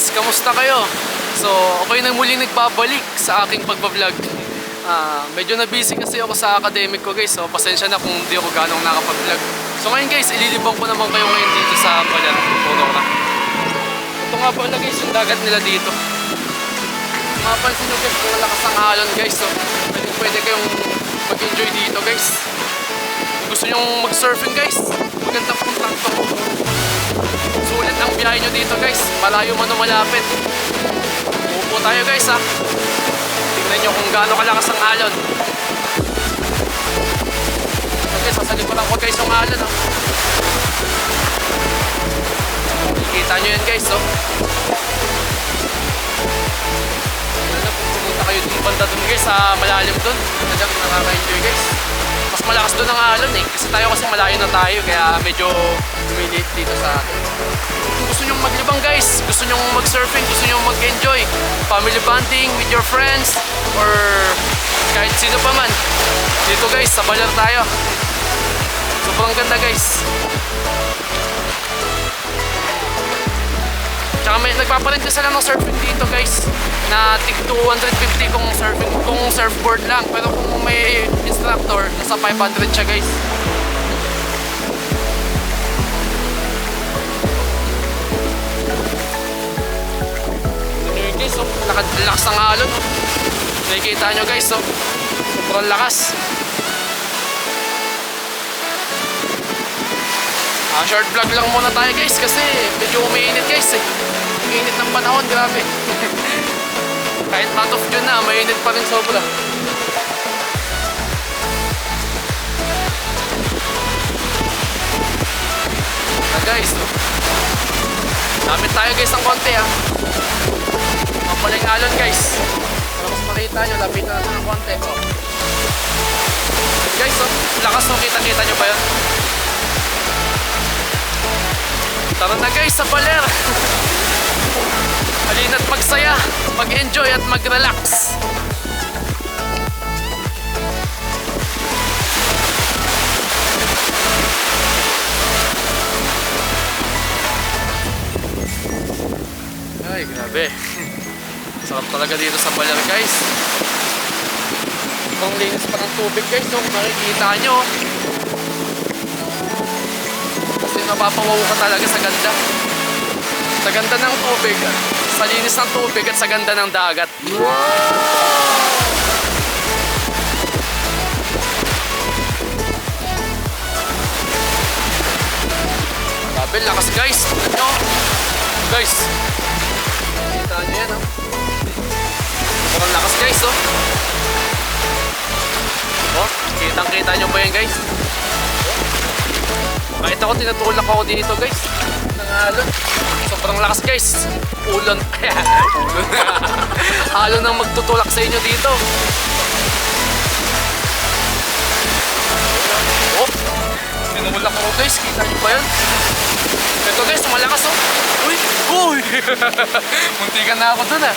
guys, kamusta kayo? So, ako yung muling nagbabalik sa aking pagbablog. Medyo na busy kasi ako sa academic ko guys, so pasensya na kung hindi ako ganong nakapag-vlog. So ngayon guys, ililibang ko naman kayo ngayon dito sa Baler, Aurora. Ito nga pala guys, yung dagat nila dito. Mapansin nyo guys, kung malakas ang alon guys, so pwede kayong mag-enjoy dito guys. Kung gusto nyo mag-surfing guys, magandang puntang to. Sulit ang biyahe nyo dito guys, malayo man o malapit. Uupo tayo guys ha. Tingnan nyo kung gaano kalakas ang alon. Okay, sasalikuran ko guys yung alon ha. Kita nyo yan guys oh. Kayo dun banda dun guys sa malalim dun, talagang nakaka-enjoy guys. Mas malakas dun ang alon eh, kasi tayo kasi malayo na tayo kaya medyo humiliit dito sa atin. Kung gusto nyong maglibang guys, gusto nyong mag-surfing, gusto nyong mag-enjoy, family bonding with your friends or kahit sino pa man, dito guys sa Baler tayo. Sobrang ganda guys. Tsaka may nagpaparent sila ng surfing dito guys na tig 250 kung surfboard lang, pero kung may instructor nasa 500 siya guys. Ano guys oh, lakas ng alon oh. Nakikita nyo guys oh, sobrang lakas. Short vlog lang muna tayo guys kasi medyo umiinit guys eh. Init ng panahon, grabe. Kahit month of June na, mainit pa rin sobra. Guys, no? Lapit tayo guys ng konti ha. Mapaling alon guys. Para mas makita nyo, lapit na natin ng konti. Oh. Guys, oh, lakas no, kita-kita nyo ba yun? Tara na guys sa Baler. Halina't magsaya, mag-enjoy at mag-relax. Ay, grabe. Sarap talaga dito sa Baler guys. Ang linis pa ng tubig guys, so makikita nyo. Kasi napapawaw ka talaga sa ganda. Sa ganda ng tubig, sa linis ng tubig at sa ganda ng dagat. Grabe, lakas guys. Tignan nyo. Guys. Kita nyo yan oh. Sobrang lakas guys oh. Oh, kitang-kita nyo ba yan guys? Kahit ako tinutulak ako dito guys. Alon. Sobrang lakas guys. Ulon. Alon ang magtutulak sa inyo dito. Oh, tinulak ko guys. Kita nyo ba yan? Ito guys, malakas oh. Uy! Uy! Muntikan na ako dun ah.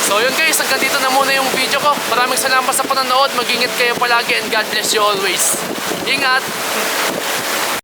So yun guys, hanggang dito na muna yung video ko. Maraming salamat sa panonood. Mag-ingat kayo palagi and God bless you always. Ingat!